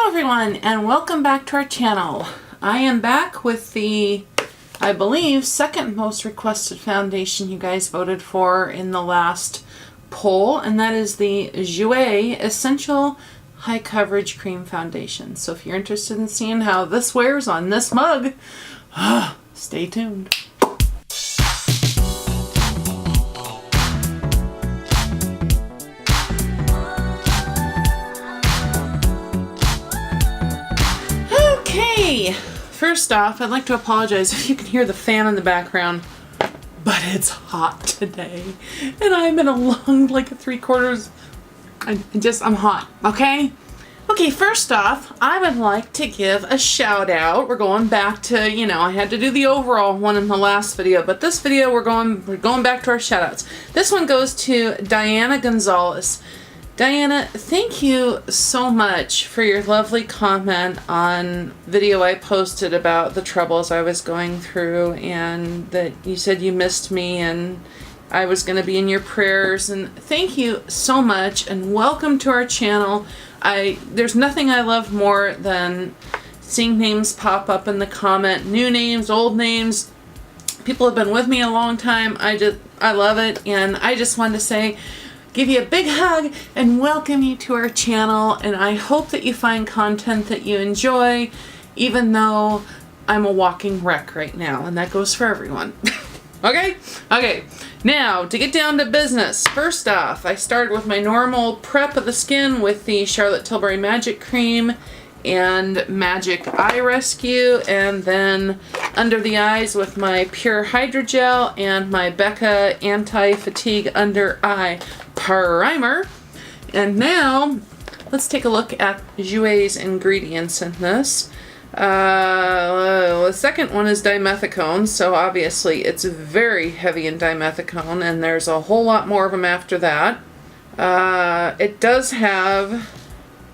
Hello everyone and welcome back to our channel. I am back with the, I believe, second most requested foundation you guys voted for in the last poll, and that is the Jouer Essential High Coverage Cream Foundation. So if you're interested in seeing how this wears on this mug, stay tuned. First off, I'd like to apologize if you can hear the fan in the background, but it's hot today, and I'm in a long, like a 3/4. I'm hot, okay? Okay, first off, I would like to give a shout out. We're going back to, I had to do the overall one in the last video, but this video we're going back to our shout outs. This one goes to Diana Gonzalez. Diana, thank you so much for your lovely comment on video I posted about the troubles I was going through, and that you said you missed me and I was going to be in your prayers. And thank you so much and welcome to our channel. There's nothing I love more than seeing names pop up in the comment, new names, old names. People have been with me a long time. I love it, and I just wanted to say, give you a big hug and welcome you to our channel, and I hope that you find content that you enjoy, even though I'm a walking wreck right now, and that goes for everyone. Okay, now to get down to business. First off, I started with my normal prep of the skin with the Charlotte Tilbury Magic Cream and Magic Eye Rescue, and then under the eyes with my Pure Hydrogel and my Becca Anti-Fatigue Under Eye Primer. And now let's take a look at Jouer's ingredients in this. The second one is dimethicone, so obviously it's very heavy in dimethicone, and there's a whole lot more of them after that. It does have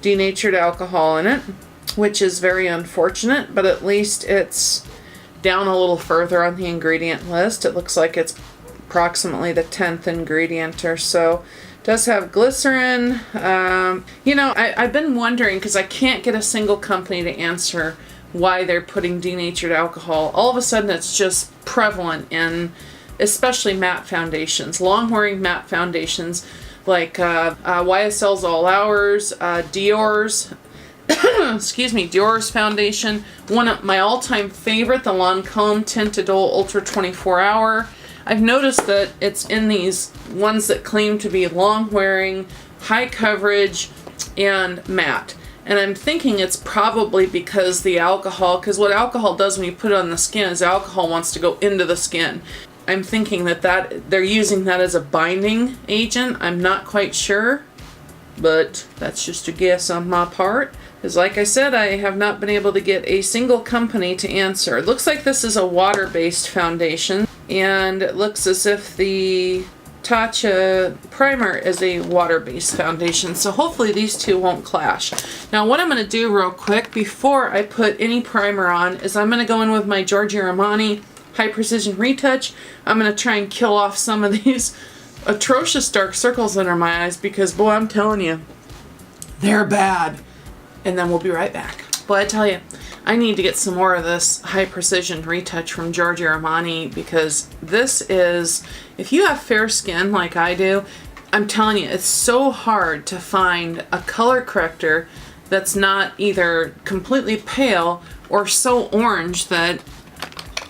denatured alcohol in it, which is very unfortunate, but at least it's down a little further on the ingredient list. It looks like it's approximately the 10th ingredient or so. It does have glycerin. I've been wondering, because I can't get a single company to answer why they're putting denatured alcohol. All of a sudden it's just prevalent in especially matte foundations, long-wearing matte foundations, like YSL's All Hours, Dior's, Dior's foundation. One of my all-time favorite, the Lancome Tinted Ultra 24 Hour. I've noticed that it's in these ones that claim to be long-wearing, high coverage, and matte. And I'm thinking it's probably because the alcohol, because what alcohol does when you put it on the skin is alcohol wants to go into the skin. I'm thinking that they're using that as a binding agent. I'm not quite sure, but that's just a guess on my part. Because like I said, I have not been able to get a single company to answer. It looks like this is a water-based foundation, and it looks as if the Tatcha primer is a water-based foundation, so hopefully these two won't clash. Now what I'm going to do real quick before I put any primer on is I'm going to go in with my Giorgio Armani High Precision Retouch. I'm going to try and kill off some of these atrocious dark circles under my eyes, because boy, I'm telling you, they're bad. And then we'll be right back. Boy, I tell you, I need to get some more of this High Precision Retouch from Giorgio Armani, because this is, if you have fair skin like I do, I'm telling you, it's so hard to find a color corrector that's not either completely pale or so orange that,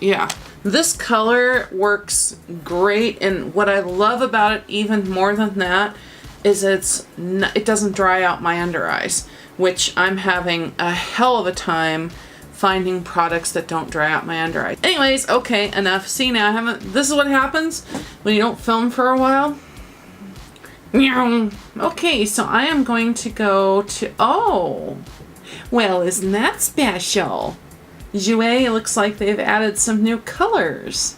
yeah. This color works great, and what I love about it even more than that is it doesn't dry out my under eyes, which I'm having a hell of a time finding products that don't dry out my under eyes. Anyways, okay, enough. See, now this is what happens when you don't film for a while. Okay, so I am going to go to, oh, well, isn't that special? Jouer, it looks like they've added some new colors.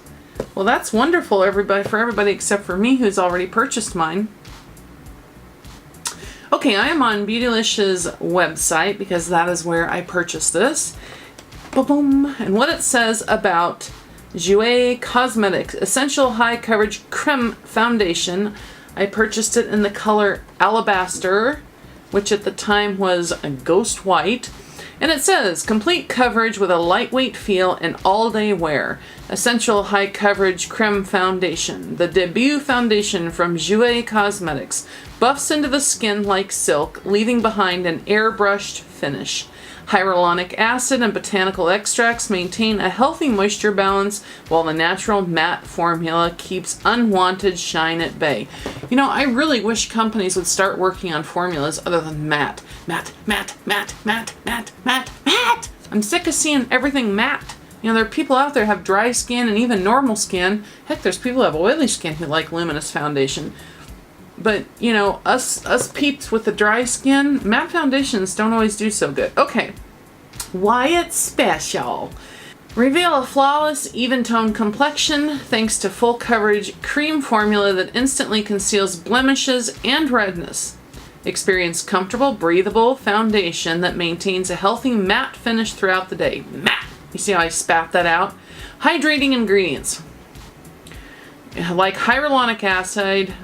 Well, that's wonderful, for everybody except for me, who's already purchased mine. Okay, I am on Beautylicious website because that is where I purchased this. Boom! And what it says about Jouer Cosmetics Essential High Coverage Creme Foundation. I purchased it in the color Alabaster. which at the time was a ghost white. And it says, complete coverage with a lightweight feel and all-day wear. Essential High Coverage Creme Foundation. The debut foundation from Jouer Cosmetics. Buffs into the skin like silk, leaving behind an airbrushed finish. Hyaluronic acid and botanical extracts maintain a healthy moisture balance, while the natural matte formula keeps unwanted shine at bay. You know, I really wish companies would start working on formulas other than matte. Matte, matte, matte, matte, matte, matte, matte. I'm sick of seeing everything matte. You know, there are people out there who have dry skin and even normal skin. Heck, there's people who have oily skin who like luminous foundation. But, you know, us peeps with the dry skin, matte foundations don't always do so good. Okay, why it's special. Reveal a flawless, even-toned complexion thanks to full coverage cream formula that instantly conceals blemishes and redness. Experience comfortable, breathable foundation that maintains a healthy matte finish throughout the day. Matte! You see how I spat that out? Hydrating ingredients. Like hyaluronic acid,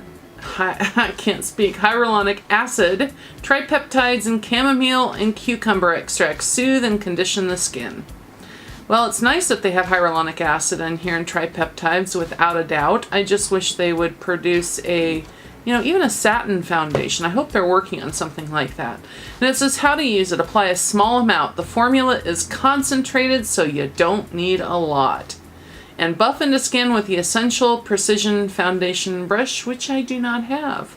I can't speak, hyaluronic acid, tripeptides, and chamomile and cucumber extracts soothe and condition the skin. Well, it's nice that they have hyaluronic acid in here and tripeptides, without a doubt. I just wish they would produce a, you know, even a satin foundation. I hope they're working on something like that. And it says how to use it. Apply a small amount. The formula is concentrated, so you don't need a lot. And buff into skin with the Essential Precision Foundation Brush, which I do not have.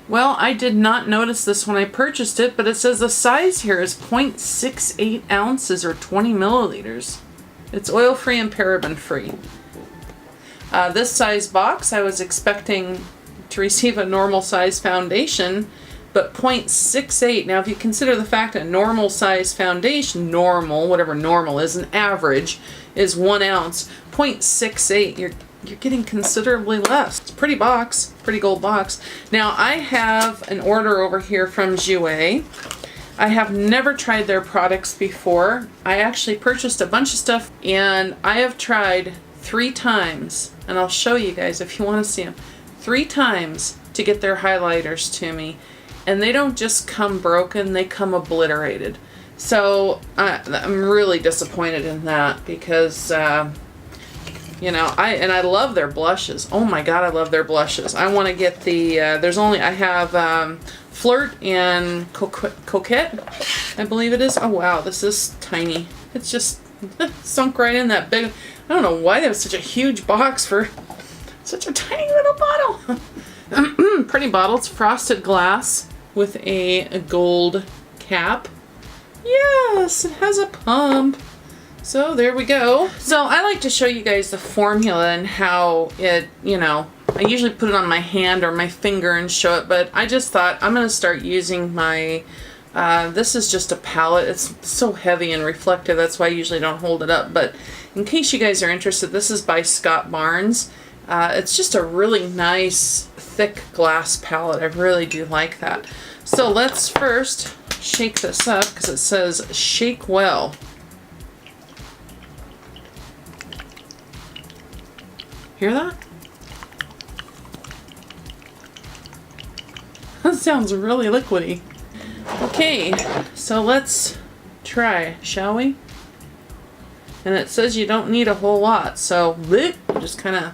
Well, I did not notice this when I purchased it, but it says the size here is 0.68 ounces or 20 milliliters. It's oil-free and paraben-free. This size box, I was expecting to receive a normal size foundation, but 0.68. Now, if you consider the fact that normal size foundation, normal, whatever normal is, an average, is 1 ounce, 0.68, you're getting considerably less. It's a pretty box, pretty gold box. Now, I have an order over here from Jouer. I have never tried their products before. I actually purchased a bunch of stuff, and I have tried 3 times, and I'll show you guys if you want to see them, 3 times to get their highlighters to me. And they don't just come broken, they come obliterated. So I'm really disappointed in that because, you know, I love their blushes. Oh my God, I love their blushes. I want to get the, I have Flirt and Coquette, I believe it is. Oh wow, this is tiny. It's just sunk right in that big, I don't know why that was such a huge box for such a tiny little bottle. Pretty bottle. It's frosted glass with a gold cap. Yes, it has a pump. So there we go. So I like to show you guys the formula and how it, you know, I usually put it on my hand or my finger and show it, but I just thought I'm going to start using my, this is just a palette. It's so heavy and reflective, that's why I usually don't hold it up. But in case you guys are interested, this is by Scott Barnes. It's just a really nice, thick glass palette. I really do like that. So let's first shake this up because it says shake well. Hear that? That sounds really liquidy. Okay, so let's try, shall we? And it says you don't need a whole lot, so just kind of,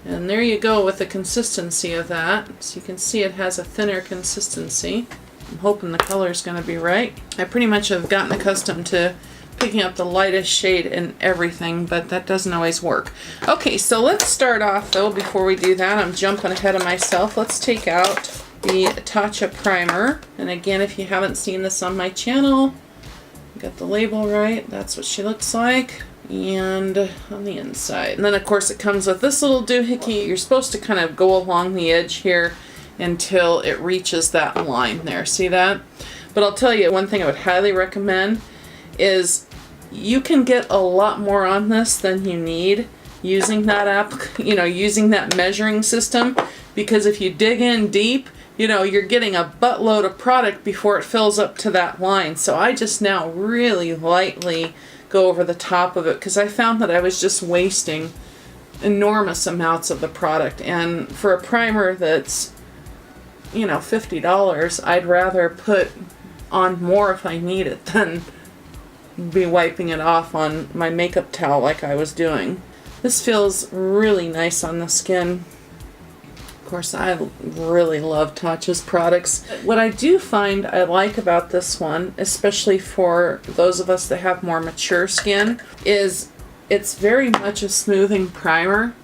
and there you go with the consistency of that. So you can see it has a thinner consistency. I'm hoping the color is going to be right. I pretty much have gotten accustomed to picking up the lightest shade in everything, but that doesn't always work. Okay, so let's start off though. Before we do that, I'm jumping ahead of myself. Let's take out the Tatcha primer. And again, if you haven't seen this on my channel, got the label right. That's what she looks like. And on the inside. And then of course it comes with this little doohickey. You're supposed to kind of go along the edge here until it reaches that line there. See that? But I'll tell you, one thing I would highly recommend is you can get a lot more on this than you need using that using that measuring system, because if you dig in deep, you know, you're getting a buttload of product before it fills up to that line. So I just now really lightly go over the top of it because I found that I was just wasting enormous amounts of the product. And for a primer that's you know, $50, I'd rather put on more if I need it than be wiping it off on my makeup towel like I was doing. This feels really nice on the skin. Of course, I really love Tatcha's products. What I do find I like about this one, especially for those of us that have more mature skin, is it's very much a smoothing primer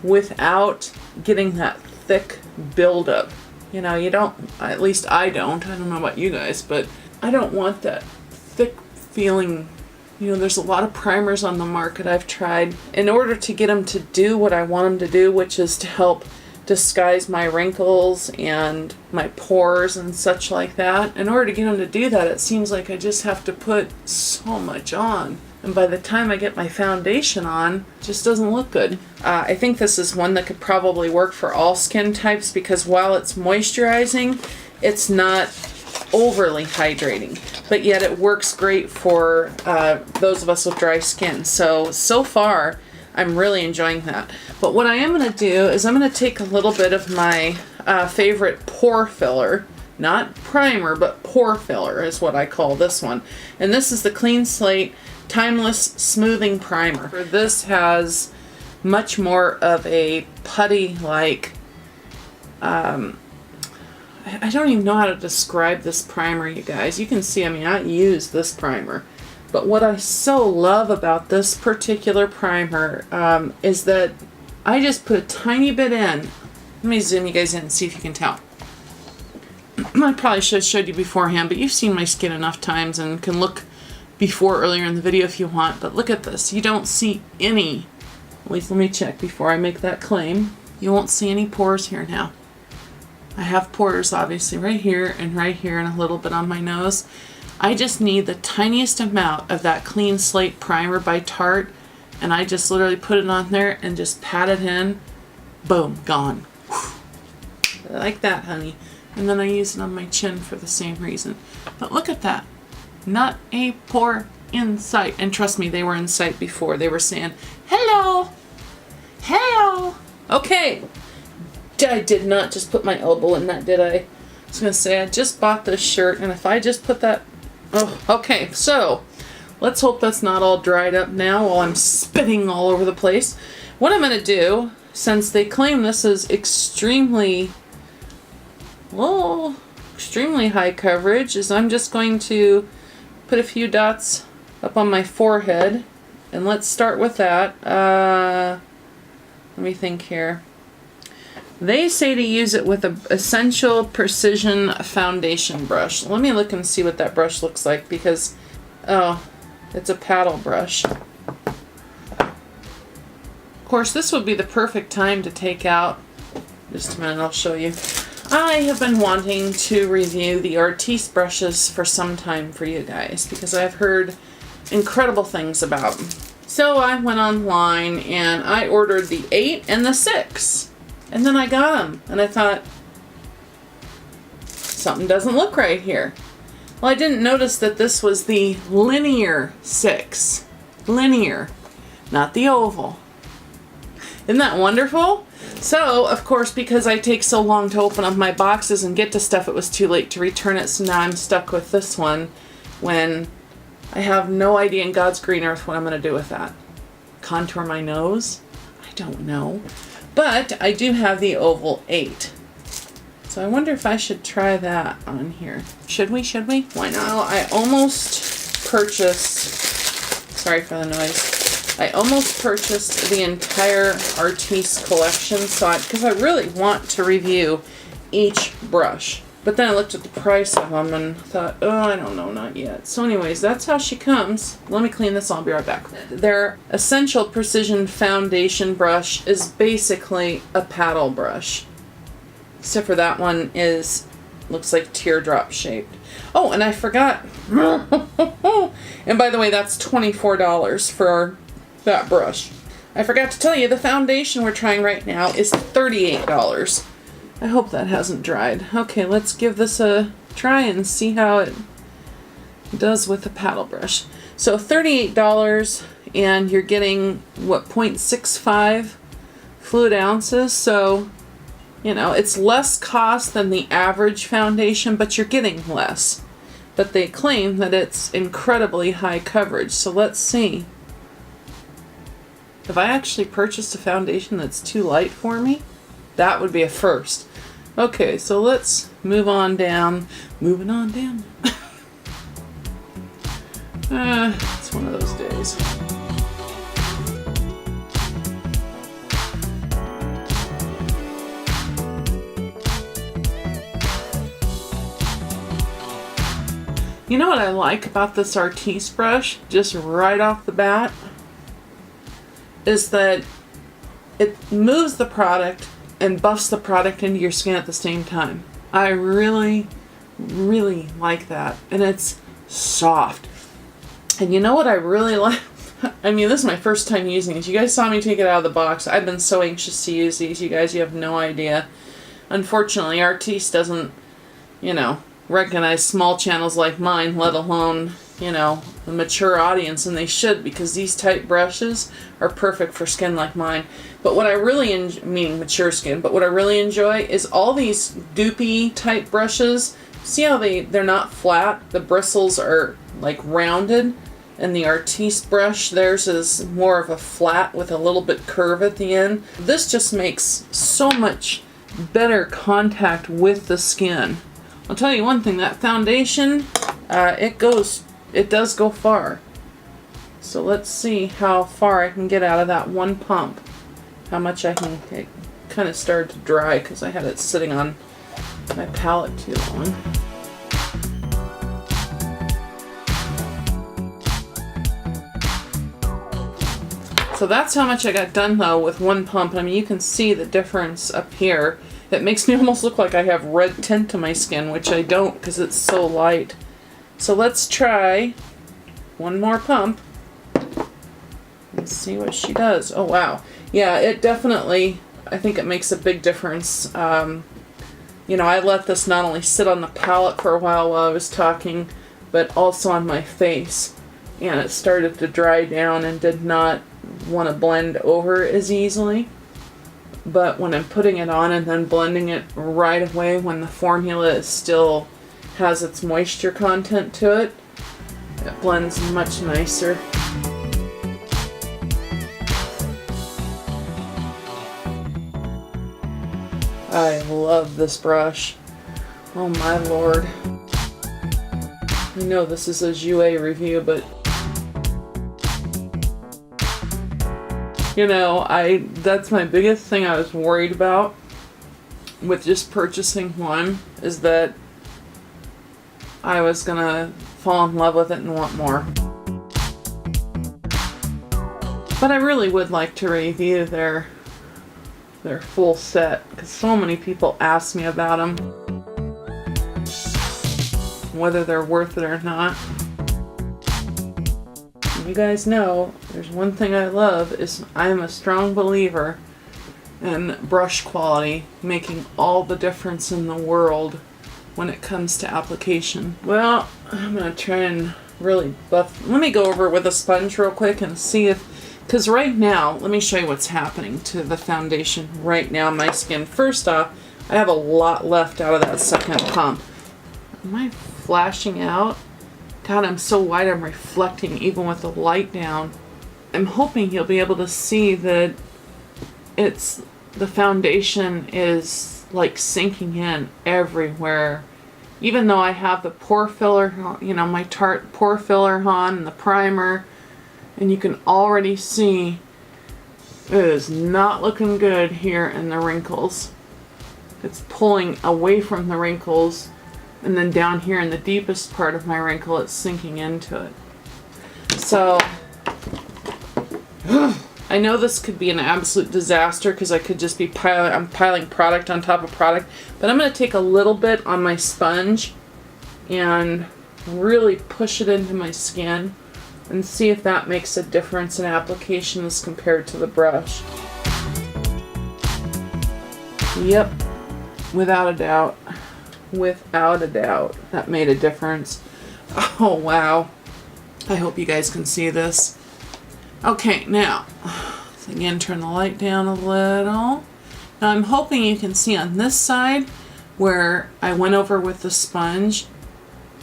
without getting that thick buildup. You know, you don't, at least I don't know about you guys, but I don't want that thick feeling. You know, there's a lot of primers on the market I've tried. In order to get them to do what I want them to do, which is to help disguise my wrinkles and my pores and such like that, in order to get them to do that, it seems like I just have to put so much on. And by the time I get my foundation on, it just doesn't look good. I think this is one that could probably work for all skin types, because while it's moisturizing, it's not overly hydrating, but yet it works great for those of us with dry skin. So far, I'm really enjoying that. But what I am going to do is I'm going to take a little bit of my favorite pore filler, not primer, but pore filler is what I call this one. And this is the Clean Slate Timeless Smoothing Primer. This has much more of a putty-like, I don't even know how to describe this primer, you guys. You can see, I mean, I use this primer. But what I so love about this particular primer is that I just put a tiny bit in. Let me zoom you guys in and see if you can tell. I probably should have showed you beforehand, but you've seen my skin enough times and can look before earlier in the video if you want. But look at this. You don't see any, at least let me check before I make that claim. You won't see any pores here now. I have pores obviously right here and a little bit on my nose. I just need the tiniest amount of that Clean Slate primer by Tarte, and I just literally put it on there and just pat it in. Boom, gone. Whew. I like that, honey. And then I use it on my chin for the same reason. But look at that. Not a pore in sight. And trust me, they were in sight before. They were saying, hello, hello. Okay. I did not just put my elbow in that, did I? I was going to say, I just bought this shirt, and if I just put that... Oh, okay, so let's hope that's not all dried up now while I'm spitting all over the place. What I'm going to do, since they claim this is extremely high coverage, is I'm just going to put a few dots up on my forehead, and let's start with that. Let me think here. They say to use it with an Essential Precision Foundation brush. Let me look and see what that brush looks like, because, oh, it's a paddle brush. Of course, this would be the perfect time to take out, just a minute, I'll show you. I have been wanting to review the Artiste brushes for some time for you guys, because I've heard incredible things about them. So I went online and I ordered the 8 and the 6. And then I got them, and I thought, something doesn't look right here. Well, I didn't notice that this was the linear 6. Linear, not the oval. Isn't that wonderful? So, of course, because I take so long to open up my boxes and get to stuff, it was too late to return it, so now I'm stuck with this one when I have no idea in God's green earth what I'm going to do with that. Contour my nose? I don't know. But I do have the oval 8. So I wonder if I should try that on here. Should we? Should we? Why not? Well, I almost purchased, sorry for the noise, I almost purchased the entire Artiste collection, because I really want to review each brush. But then I looked at the price of them and thought, oh, I don't know, not yet. So anyways, that's how she comes. Let me clean this, I'll be right back. Their Essential Precision Foundation brush is basically a paddle brush. Except for that one looks like teardrop shaped. Oh, and I forgot. And by the way, that's $24 for that brush. I forgot to tell you, the foundation we're trying right now is $38. I hope that hasn't dried. Okay, let's give this a try and see how it does with the paddle brush. So $38, and you're getting, what, 0.65 fluid ounces? So You know, it's less cost than the average foundation, but you're getting less. But they claim that it's incredibly high coverage. So let's see. Have I actually purchased a foundation that's too light for me? That would be a first. Okay, so let's move on down. Moving on down. It's one of those days. You know what I like about this Artiste brush, just right off the bat, is that it moves the product and buffs the product into your skin at the same time. I really, really like that. And it's soft. And you know what I really like? I mean, this is my first time using it. You guys saw me take it out of the box. I've been so anxious to use these. You guys, you have no idea. Unfortunately, Artiste doesn't, you know, recognize small channels like mine, let alone, you know, the mature audience, and they should, because these type brushes are perfect for skin like mine. But what I really meaning mature skin, but what I really enjoy is all these doopy type brushes. See how they're not flat? The bristles are like rounded, and the Artiste brush, theirs is more of a flat with a little bit curve at the end. This just makes so much better contact with the skin. I'll tell you one thing, that foundation, it does go far. So let's see how far I can get out of that one pump. How much I can, it kind of started to dry because I had it sitting on my palette too long. So that's how much I got done though with one pump. I mean, you can see the difference up here. It makes me almost look like I have red tint to my skin, which I don't because it's so light. So let's try one more pump and see what she does. Oh wow. Yeah, it definitely, I think it makes a big difference. You know, I let this not only sit on the palette for a while I was talking, but also on my face. And it started to dry down and did not want to blend over as easily. But when I'm putting it on and then blending it right away when the formula is still has its moisture content to it, it blends much nicer. I love this brush. Oh my lord. I know this is a Jouer review, but you know, that's my biggest thing I was worried about with just purchasing one, is that I was gonna fall in love with it and want more. But I really would like to review their full set, because so many people ask me about them, whether they're worth it or not. You guys know, there's one thing I love, is I'm a strong believer in brush quality making all the difference in the world when it comes to application. Well, I'm going to try and really buff. Let me go over it with a sponge real quick and see if, because right now, let me show you what's happening to the foundation right now on my skin. First off, I have a lot left out of that second pump. Am I flashing out? God, I'm so white I'm reflecting even with the light down. I'm hoping you'll be able to see that the foundation is like sinking in everywhere. Even though I have the pore filler, you know, my Tarte pore filler on and the primer, and you can already see it is not looking good here in the wrinkles. It's pulling away from the wrinkles. And then down here in the deepest part of my wrinkle, it's sinking into it. So, I know this could be an absolute disaster because I could just be piling product on top of product. But I'm going to take a little bit on my sponge and really push it into my skin and see if that makes a difference in application as compared to the brush. Yep, without a doubt. Without a doubt, that made a difference. Oh wow, I hope you guys can see this. Okay, now let's again turn the light down a little. Now I'm hoping you can see on this side where I went over with the sponge,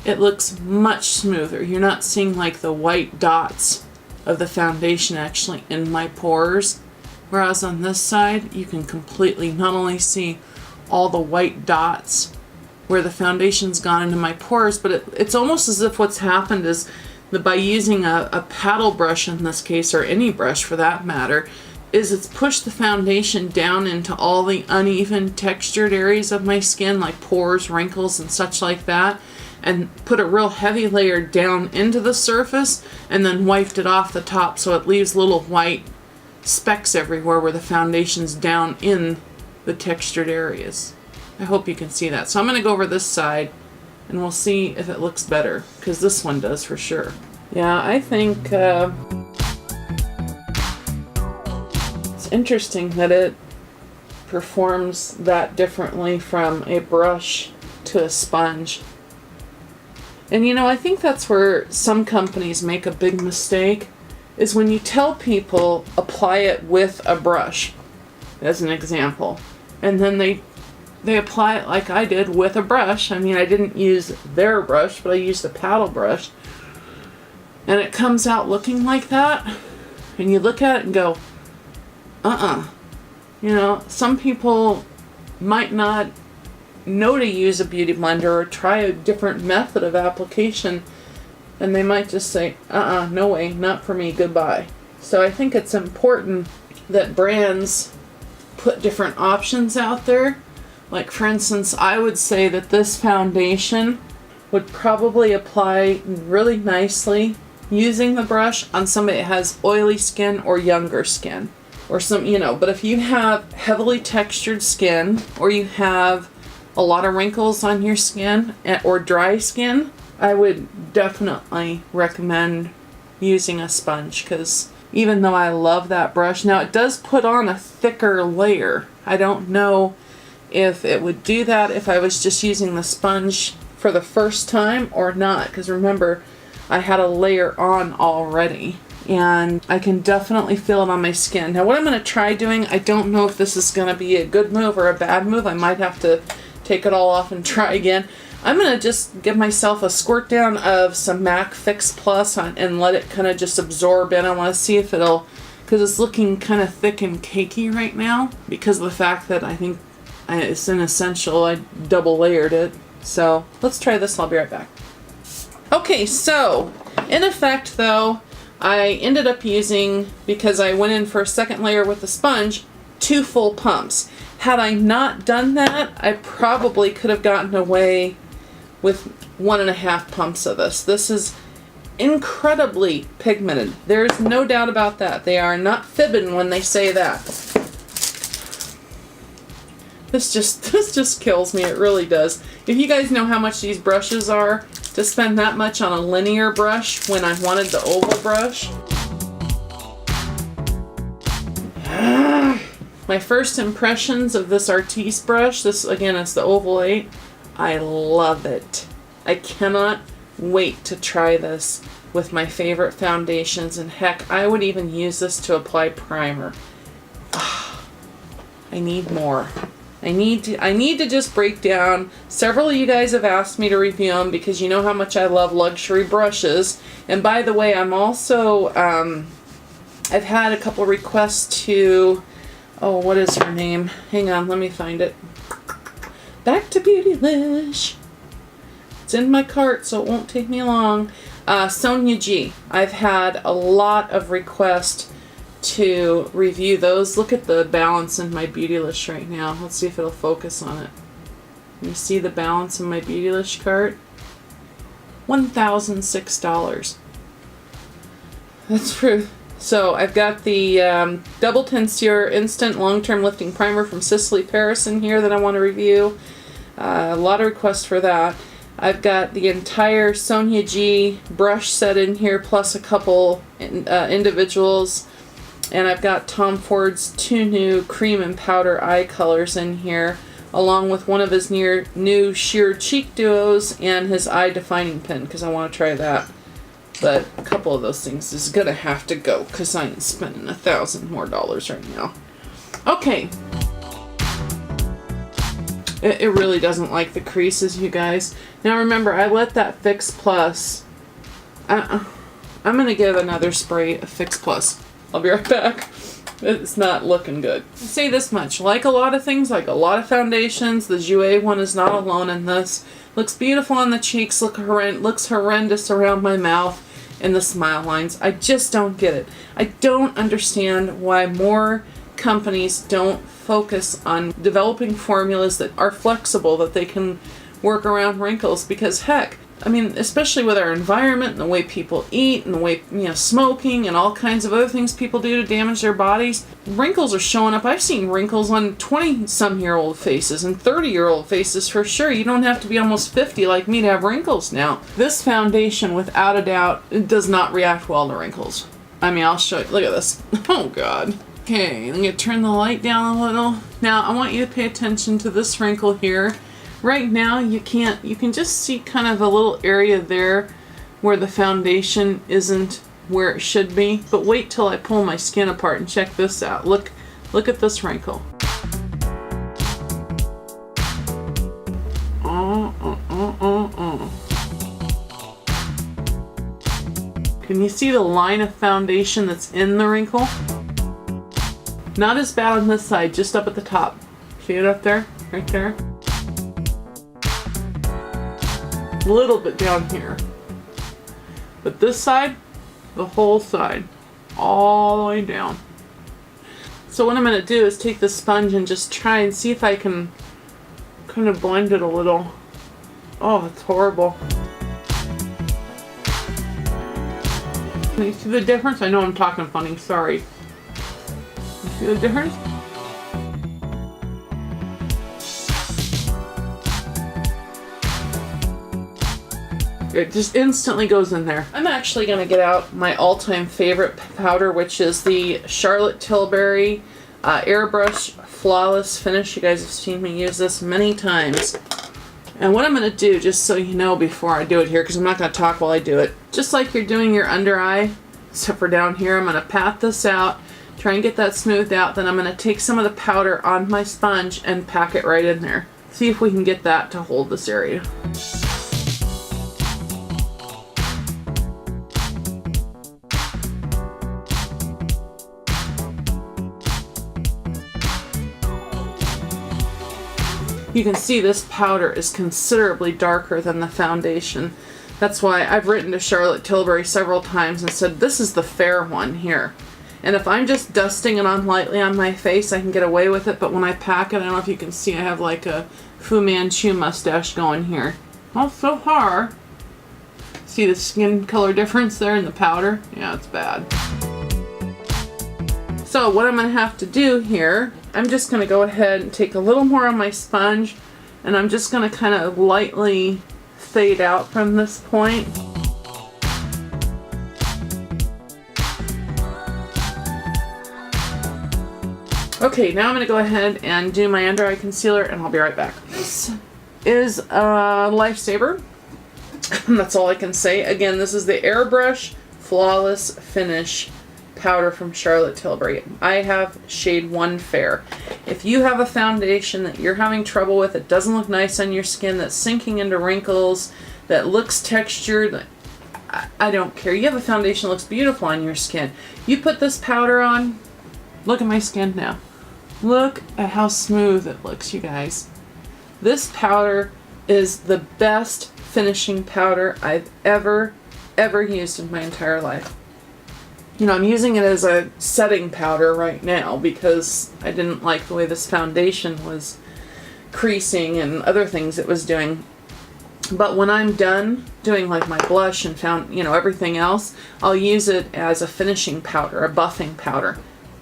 it looks much smoother. You're not seeing like the white dots of the foundation actually in my pores. Whereas on this side, you can completely not only see all the white dots where the foundation's gone into my pores, but it's almost as if what's happened is that by using a paddle brush in this case, or any brush for that matter, is it's pushed the foundation down into all the uneven textured areas of my skin, like pores, wrinkles, and such like that, and put a real heavy layer down into the surface, and then wiped it off the top so it leaves little white specks everywhere where the foundation's down in the textured areas. I hope you can see that. So I'm going to go over this side and we'll see if it looks better, because this one does for sure. Yeah, I think it's interesting that it performs that differently from a brush to a sponge. And you know, I think that's where some companies make a big mistake, is when you tell people apply it with a brush, as an example, and then they apply it like I did with a brush. I mean, I didn't use their brush, but I used a paddle brush, and it comes out looking like that, and you look at it and go, you know, some people might not know to use a beauty blender or try a different method of application, and they might just say, no way, not for me, goodbye. So I think it's important that brands put different options out there. Like, for instance, I would say that this foundation would probably apply really nicely using the brush on somebody that has oily skin or younger skin, or some, you know, but if you have heavily textured skin, or you have a lot of wrinkles on your skin, or dry skin, I would definitely recommend using a sponge, because even though I love that brush, now it does put on a thicker layer. I don't know if it would do that if I was just using the sponge for the first time or not, because remember, I had a layer on already, and I can definitely feel it on my skin. Now what I'm going to try doing, I don't know if this is going to be a good move or a bad move. I might have to take it all off and try again. I'm going to just give myself a squirt down of some MAC Fix Plus and let it kind of just absorb in. I want to see if it'll, because it's looking kind of thick and cakey right now because of the fact that I think it's an Essential. I double layered it. So let's try this. I'll be right back. Okay, so in effect though, I ended up using, because I went in for a second layer with the sponge, 2 full pumps. Had I not done that, I probably could have gotten away with 1.5 pumps of this. This is incredibly pigmented. There's no doubt about that. They are not fibbing when they say that. This just kills me. It really does. If you guys know how much these brushes are, to spend that much on a linear brush when I wanted the oval brush. My first impressions of this Artiste brush, this again is the Oval 8. I love it. I cannot wait to try this with my favorite foundations, and heck, I would even use this to apply primer. I need more. I need to just break down. Several of you guys have asked me to review them because you know how much I love luxury brushes. And by the way, I'm also, I've had a couple requests to, oh, what is her name? Hang on, let me find it. Back to Beautylish. It's in my cart, so it won't take me long. Sonia G. I've had a lot of requests to review those. Look at the balance in my Beautylish right now. Let's see if it'll focus on it. You see the balance in my Beautylish cart? $1,006. That's true. So I've got the Double Tensure Instant Long-Term Lifting Primer from Cicely Paris in here that I want to review. A lot of requests for that. I've got the entire Sonia G brush set in here, plus a couple individuals. And I've got Tom Ford's 2 new cream and powder eye colors in here, along with one of his new sheer cheek duos and his eye defining pen, because I want to try that. But a couple of those things is gonna have to go because I ain't spending $1,000 more right now. Okay. It really doesn't like the creases, you guys. Now remember, I let that Fix Plus. I'm going to give another spray of Fix Plus. I'll be right back. It's not looking good. I say this much. Like a lot of things, like a lot of foundations, the Jouer one is not alone in this. Looks beautiful on the cheeks, looks horrendous around my mouth and the smile lines. I just don't get it. I don't understand why more companies don't focus on developing formulas that are flexible, that they can work around wrinkles, because heck, I mean, especially with our environment and the way people eat and the way, smoking and all kinds of other things people do to damage their bodies, wrinkles are showing up. I've seen wrinkles on 20-some-year-old faces and 30-year-old faces for sure. You don't have to be almost 50 like me to have wrinkles now. This foundation, without a doubt, it does not react well to wrinkles. I mean, I'll show you. Look at this. Oh, God. Okay, I'm going to turn the light down a little. Now, I want you to pay attention to this wrinkle here. Right now, you can just see kind of a little area there where the foundation isn't where it should be. But wait till I pull my skin apart and check this out. Look at this wrinkle. Can you see the line of foundation that's in the wrinkle? Not as bad on this side, just up at the top. See it up there? Right there? A little bit down here. But this side, the whole side, all the way down. So what I'm going to do is take the sponge and just try and see if I can kind of blend it a little. Oh, it's horrible. Can you see the difference? I know I'm talking funny, sorry. You see the difference? It just instantly goes in there. I'm actually going to get out my all-time favorite powder, which is the Charlotte Tilbury Airbrush Flawless Finish. You guys have seen me use this many times. And what I'm going to do, just so you know before I do it here, because I'm not going to talk while I do it, just like you're doing your under eye, except for down here, I'm going to pat this out, try and get that smoothed out, then I'm going to take some of the powder on my sponge and pack it right in there. See if we can get that to hold this area. You can see this powder is considerably darker than the foundation. That's why I've written to Charlotte Tilbury several times and said, this is the fair one here. And if I'm just dusting it on lightly on my face, I can get away with it. But when I pack it, I don't know if you can see, I have like a Fu Manchu mustache going here. Well, so far, see the skin color difference there in the powder? Yeah, it's bad. So what I'm going to have to do here, I'm just going to go ahead and take a little more on my sponge, and I'm just going to kind of lightly fade out from this point. Okay, now I'm going to go ahead and do my under eye concealer, and I'll be right back. This is a lifesaver. That's all I can say. Again, this is the Airbrush Flawless Finish powder from Charlotte Tilbury. I have shade 1 Fair. If you have a foundation that you're having trouble with, it doesn't look nice on your skin, that's sinking into wrinkles, that looks textured, I don't care. You have a foundation that looks beautiful on your skin. You put this powder on, look at my skin now. Look at how smooth it looks, you guys. This powder is the best finishing powder I've ever used in my entire life. You know, I'm using it as a setting powder right now because I didn't like the way this foundation was creasing and other things it was doing. But when I'm done doing like my blush and everything else, I'll use it as a finishing powder, a buffing powder.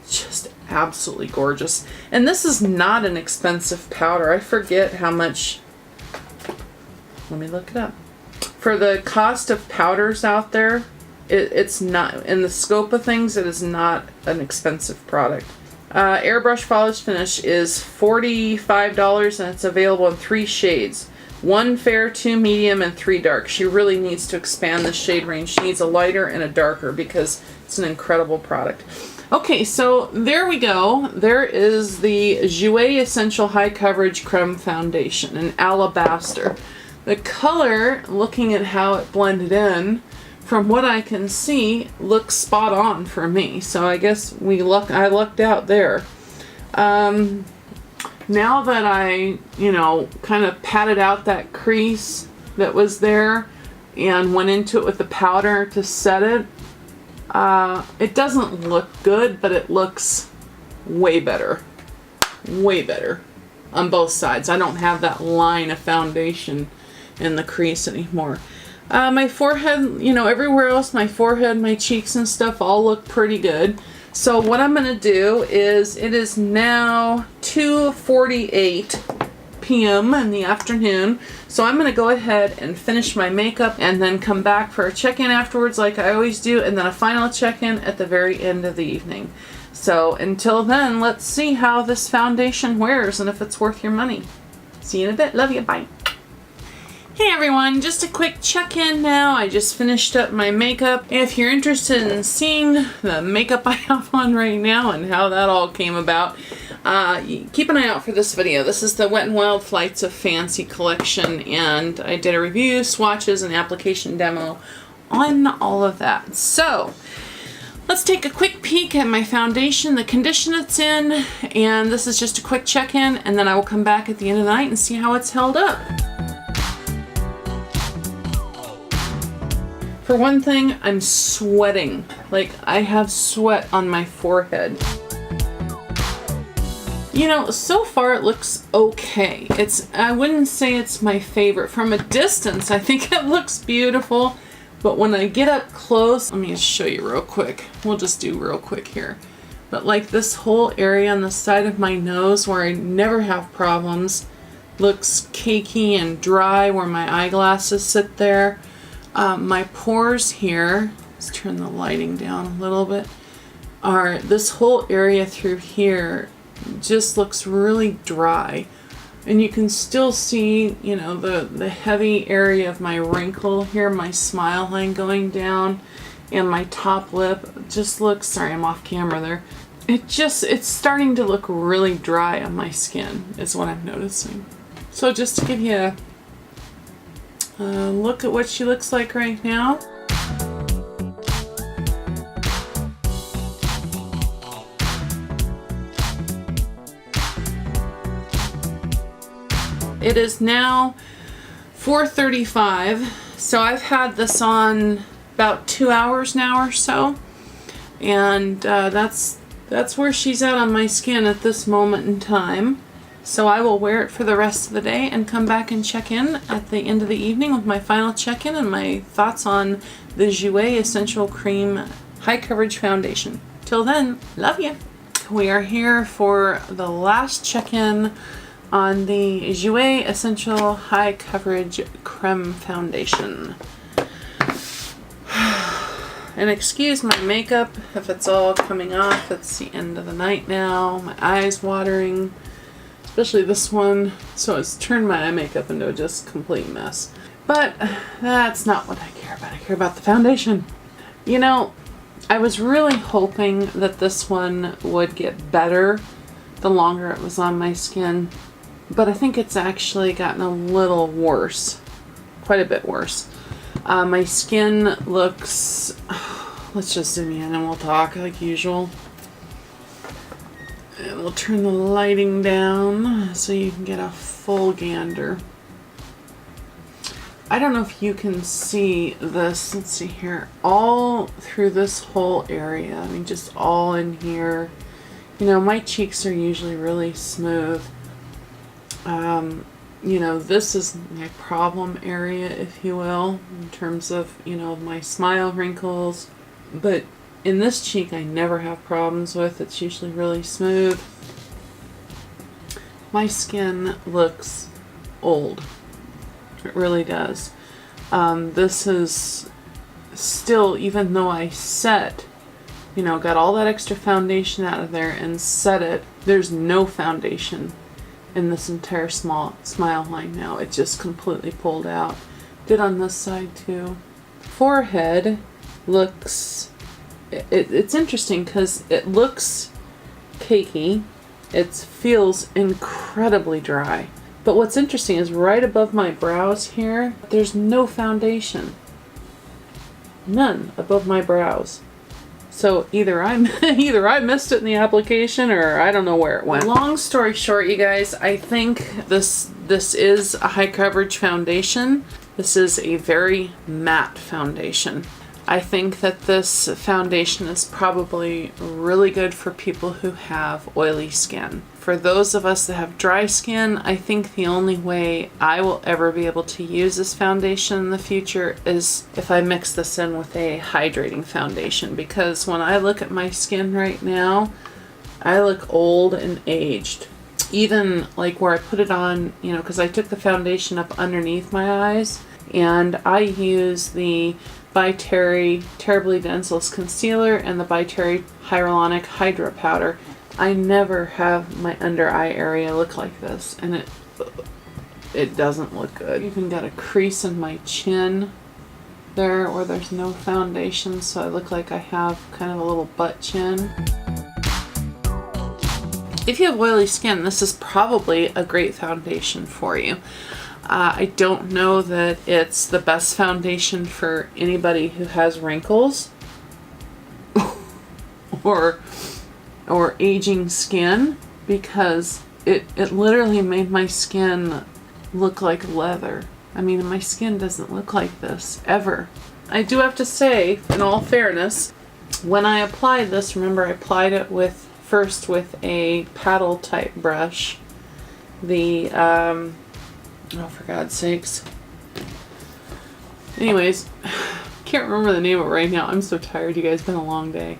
Just absolutely gorgeous. And this is not an expensive powder. I forget how much. Let me look it up. For the cost of powders out there, it's not, in the scope of things, it is not an expensive product. Airbrush Flawless Finish is $45 and it's available in 3 shades. 1 fair, 2 medium, and 3 dark. She really needs to expand the shade range. She needs a lighter and a darker because it's an incredible product. Okay, so there we go. There is the Jouer Essential High Coverage Creme Foundation in Alabaster. The color, looking at how it blended in, from what I can see, looks spot on for me. So I guess I lucked out there. Now that I, kind of patted out that crease that was there and went into it with the powder to set it, it doesn't look good, but it looks way better. Way better on both sides. I don't have that line of foundation in the crease anymore. My forehead, everywhere else, my forehead, my cheeks and stuff all look pretty good. So what I'm going to do is, it is now 2:48 p.m. in the afternoon. So I'm going to go ahead and finish my makeup and then come back for a check-in afterwards like I always do, and then a final check-in at the very end of the evening. So until then, let's see how this foundation wears and if it's worth your money. See you in a bit. Love you. Bye. Hey everyone, just a quick check-in now. I just finished up my makeup. If you're interested in seeing the makeup I have on right now and how that all came about, keep an eye out for this video. This is the Wet n Wild Flights of Fancy collection, and I did a review, swatches, and application demo on all of that. So let's take a quick peek at my foundation, the condition it's in, and this is just a quick check-in, and then I will come back at the end of the night and see how it's held up. For one thing, I'm sweating. Like, I have sweat on my forehead. So far it looks okay. I wouldn't say it's my favorite. From a distance, I think it looks beautiful. But when I get up close, let me just show you real quick. We'll just do real quick here. But like this whole area on the side of my nose where I never have problems looks cakey and dry where my eyeglasses sit there. My pores here, let's turn the lighting down a little bit, this whole area through here just looks really dry. And you can still see, the heavy area of my wrinkle here, my smile line going down, and my top lip just looks, sorry, I'm off camera there. It's starting to look really dry on my skin, is what I'm noticing. So just to give you a look at what she looks like right now. It is now 4:35, so I've had this on about 2 hours now or so, and that's where she's at on my skin at this moment in time. So I will wear it for the rest of the day and come back and check in at the end of the evening with my final check-in and my thoughts on the Jouer Essential Cream High Coverage Foundation. Till then, love you. We are here for the last check-in on the Jouer Essential High Coverage Creme Foundation. And excuse my makeup if it's all coming off. It's the end of the night now. My eyes watering. Especially this one, so it's turned my eye makeup into a just complete mess. But that's not what I care about. I care about the foundation. I was really hoping that this one would get better the longer it was on my skin, but I think it's actually gotten a little worse, quite a bit worse. My skin looks, let's just zoom in and we'll talk like usual. And we'll turn the lighting down so you can get a full gander. I don't know if you can see this. Let's see here. All through this whole area. I mean, just all in here. My cheeks are usually really smooth. This is my problem area, if you will, in terms of, my smile wrinkles. But in this cheek, I never have problems with. It's usually really smooth. My skin looks old. It really does. This is still, even though I set, got all that extra foundation out of there and set it, there's no foundation in this entire smile line now. It just completely pulled out. Did on this side too. Forehead looks, it's interesting because it looks cakey. It feels incredibly dry. But what's interesting is right above my brows here, there's no foundation. None above my brows. So either I missed it in the application, or I don't know where it went. Long story short, you guys, I think this is a high coverage foundation. This is a very matte foundation. I think that this foundation is probably really good for people who have oily skin. For those of us that have dry skin, I think the only way I will ever be able to use this foundation in the future is if I mix this in with a hydrating foundation, because when I look at my skin right now, I look old and aged. Even like where I put it on, you know, because I took the foundation up underneath my eyes, and I use the By Terry Terribly Denseless Concealer and the By Terry Hyaluronic Hydra Powder. I never have my under eye area look like this, and it doesn't look good. Even got a crease in my chin there where there's no foundation, so I look like I have kind of a little butt chin. If you have oily skin, this is probably a great foundation for you. I don't know that it's the best foundation for anybody who has wrinkles or aging skin, because it literally made my skin look like leather. I mean, my skin doesn't look like this ever. I do have to say, in all fairness, when I applied this, remember I applied it first with a paddle type brush. The oh, for God's sakes. Anyways, can't remember the name of it right now. I'm so tired, you guys. It's been a long day.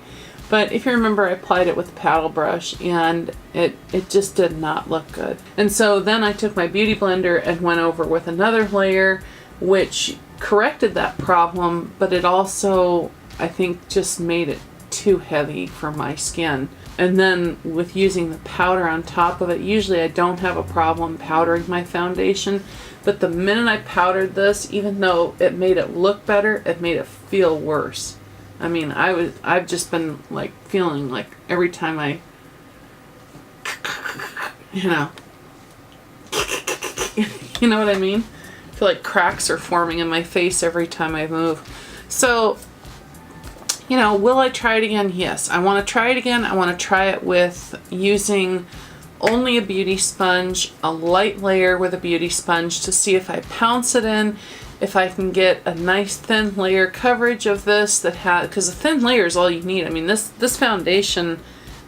But if you remember, I applied it with a paddle brush, and it just did not look good. And so then I took my beauty blender and went over with another layer, which corrected that problem, but it also, I think, just made it too heavy for my skin. And then with using the powder on top of it, usually I don't have a problem powdering my foundation, but the minute I powdered this, even though it made it look better, it made it feel worse. I mean, I've just been like feeling like every time I, you know what I mean? I feel like cracks are forming in my face every time I move. So, you know, will I try it again? Yes. I want to try it again. I want to try it with using only a beauty sponge, a light layer with a beauty sponge, to see if I pounce it in, if I can get a nice thin layer coverage of this because a thin layer is all you need. I mean, this foundation,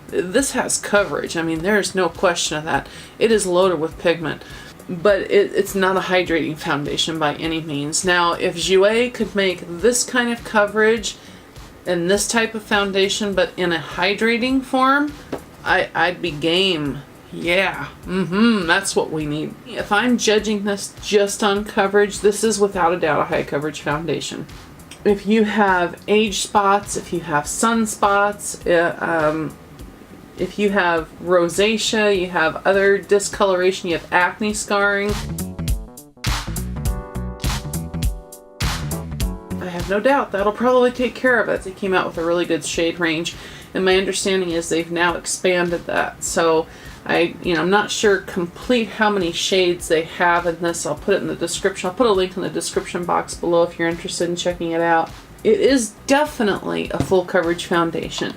this has coverage. I mean, there's no question of that. It is loaded with pigment, but it's not a hydrating foundation by any means. Now, if Jouer could make this kind of coverage and this type of foundation, but in a hydrating form, I'd be game. Yeah, that's what we need. If I'm judging this just on coverage, this is without a doubt a high coverage foundation. If you have age spots, if you have sunspots, if you have rosacea, you have other discoloration, you have acne scarring, I have no doubt that'll probably take care of it. They came out with a really good shade range, and my understanding is they've now expanded that. So I'm not sure complete how many shades they have in this. I'll put it in the description. I'll put a link in the description box below if you're interested in checking it out. It is definitely a full coverage foundation.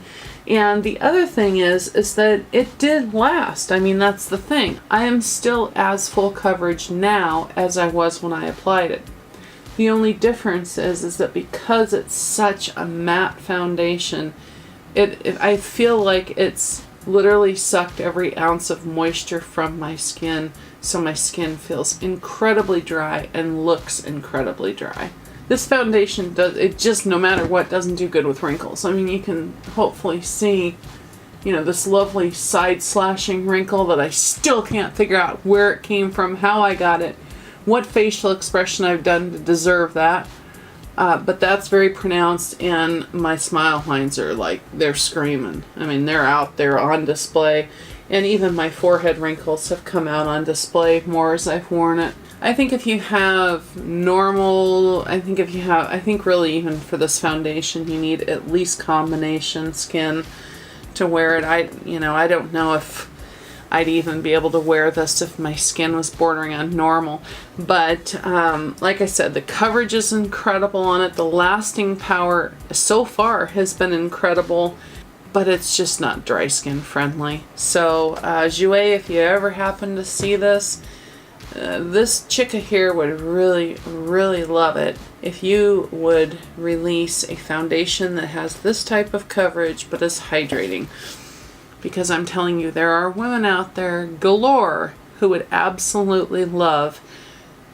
And the other thing is that it did last. I mean, that's the thing. I am still as full coverage now as I was when I applied it. The only difference is that because it's such a matte foundation, I feel like it's literally sucked every ounce of moisture from my skin, so my skin feels incredibly dry and looks incredibly dry. This foundation no matter what, doesn't do good with wrinkles. I mean, you can hopefully see, this lovely side slashing wrinkle that I still can't figure out where it came from, how I got it, what facial expression I've done to deserve that. But that's very pronounced, and my smile lines are like, they're screaming. I mean, they're out there on display. And even my forehead wrinkles have come out on display more as I've worn it. I think if you have normal, I think really even for this foundation, you need at least combination skin to wear it. I don't know if I'd even be able to wear this if my skin was bordering on normal. But like I said, the coverage is incredible on it. The lasting power so far has been incredible, but it's just not dry skin friendly. So Jouer, if you ever happen to see this, this chica here would really, really love it if you would release a foundation that has this type of coverage but is hydrating. Because I'm telling you, there are women out there galore who would absolutely love,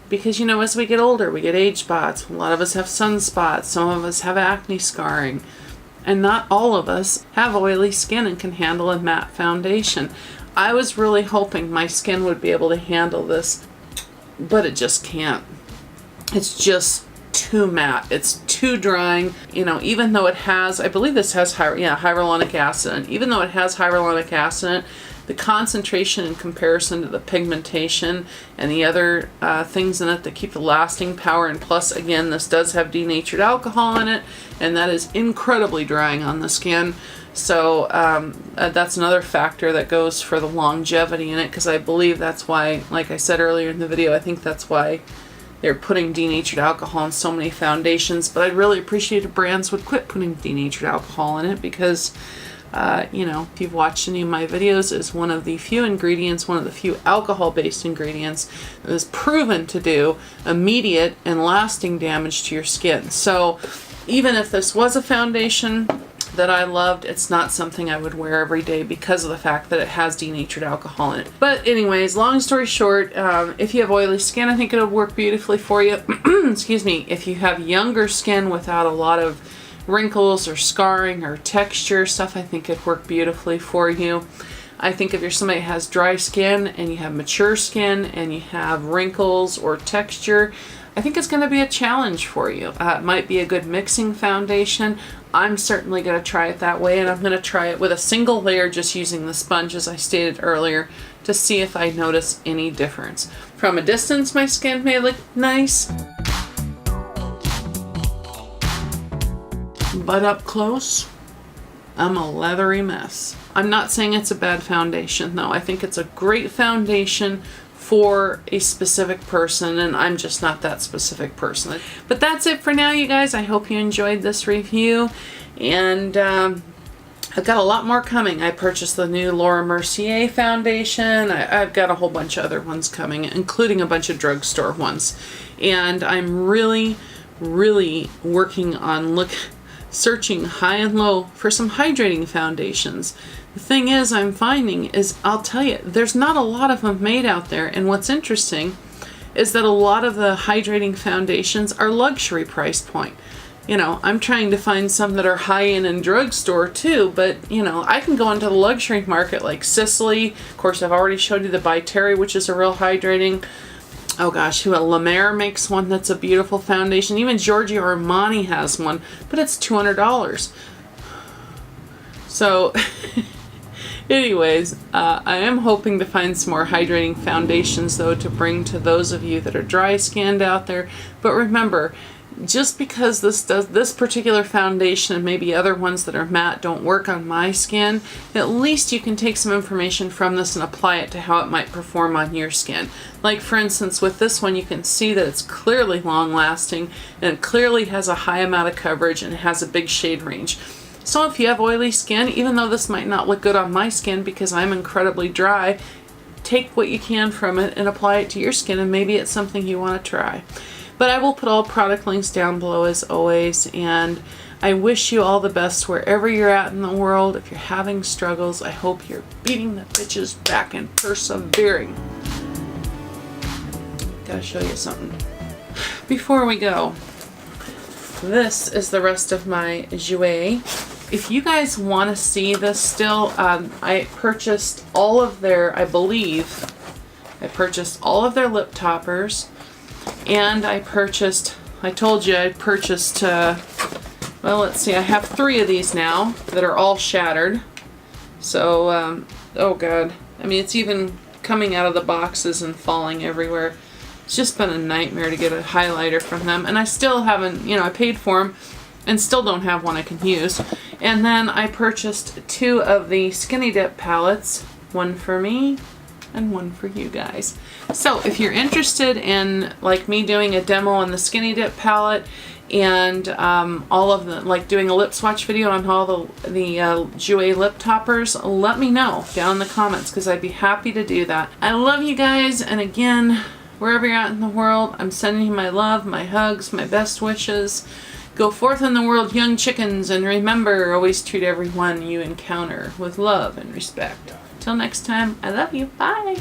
because as we get older, we get age spots. A lot of us have sunspots. Some of us have acne scarring. And not all of us have oily skin and can handle a matte foundation. I was really hoping my skin would be able to handle this, but it just can't. It's just too matte. It's too drying. Even though it has, I believe this has hyaluronic acid in it. Even though it has hyaluronic acid in it, the concentration in comparison to the pigmentation and the other things in it that keep the lasting power, and plus again, this does have denatured alcohol in it, and that is incredibly drying on the skin. So that's another factor that goes for the longevity in it, because I believe that's why, like I said earlier in the video, I think that's why they're putting denatured alcohol in so many foundations. But I'd really appreciate if brands would quit putting denatured alcohol in it, because if you've watched any of my videos, it's one of the few alcohol-based ingredients that is proven to do immediate and lasting damage to your skin. So even if this was a foundation that I loved, it's not something I would wear every day because of the fact that it has denatured alcohol in it. But anyways, long story short, if you have oily skin, I think it'll work beautifully for you. Excuse me. If you have younger skin without a lot of wrinkles or scarring or texture stuff, I think it'd work beautifully for you. I think if you're somebody who has dry skin and you have mature skin and you have wrinkles or texture, I think it's going to be a challenge for you. It might be a good mixing foundation. I'm certainly going to try it that way, and I'm going to try it with a single layer, just using the sponge as I stated earlier, to see if I notice any difference. From a distance, my skin may look nice, but up close, I'm a leathery mess. I'm not saying it's a bad foundation, though. I think it's a great foundation for a specific person, and I'm just not that specific person. But that's it for now, you guys. I hope you enjoyed this review, and I've got a lot more coming. I purchased the new Laura Mercier foundation. I've got a whole bunch of other ones coming, including a bunch of drugstore ones, and I'm really working on searching high and low for some hydrating foundations. The thing is, I'm finding is, I'll tell you, there's not a lot of them made out there. And what's interesting is that a lot of the hydrating foundations are luxury price point. I'm trying to find some that are high-end in drugstore too, but I can go into the luxury market like Sicily. Of course, I've already showed you the By Terry, which is a real hydrating. Oh gosh, La Mer makes one that's a beautiful foundation. Even Giorgio Armani has one, but it's $200. So anyways, I am hoping to find some more hydrating foundations though to bring to those of you that are dry skinned out there. But remember, just because this particular foundation and maybe other ones that are matte don't work on my skin, at least you can take some information from this and apply it to how it might perform on your skin. Like for instance, with this one, you can see that it's clearly long lasting and it clearly has a high amount of coverage and it has a big shade range. So if you have oily skin, even though this might not look good on my skin because I'm incredibly dry, take what you can from it and apply it to your skin, and maybe it's something you want to try. But I will put all product links down below as always, and I wish you all the best wherever you're at in the world. If you're having struggles, I hope you're beating the bitches back and persevering. Gotta show you something. Before we go, this is the rest of my Jouer. If you guys want to see this still, I purchased all of their, I purchased all of their lip toppers. And I told you I purchased, well, let's see, I have 3 of these now that are all shattered. So, oh god. I mean, it's even coming out of the boxes and falling everywhere. It's just been a nightmare to get a highlighter from them. And I still haven't, you know, I paid for them and still don't have one I can use. And then I purchased 2 of the Skinny Dip palettes. One for me and one for you guys. So if you're interested in, like me, doing a demo on the Skinny Dip palette and all of the, like doing a lip swatch video on all the Jouer lip toppers, let me know down in the comments because I'd be happy to do that. I love you guys, and again, wherever you're at in the world, I'm sending you my love, my hugs, my best wishes. Go forth in the world, young chickens, and remember, always treat everyone you encounter with love and respect. Till next time, I love you. Bye.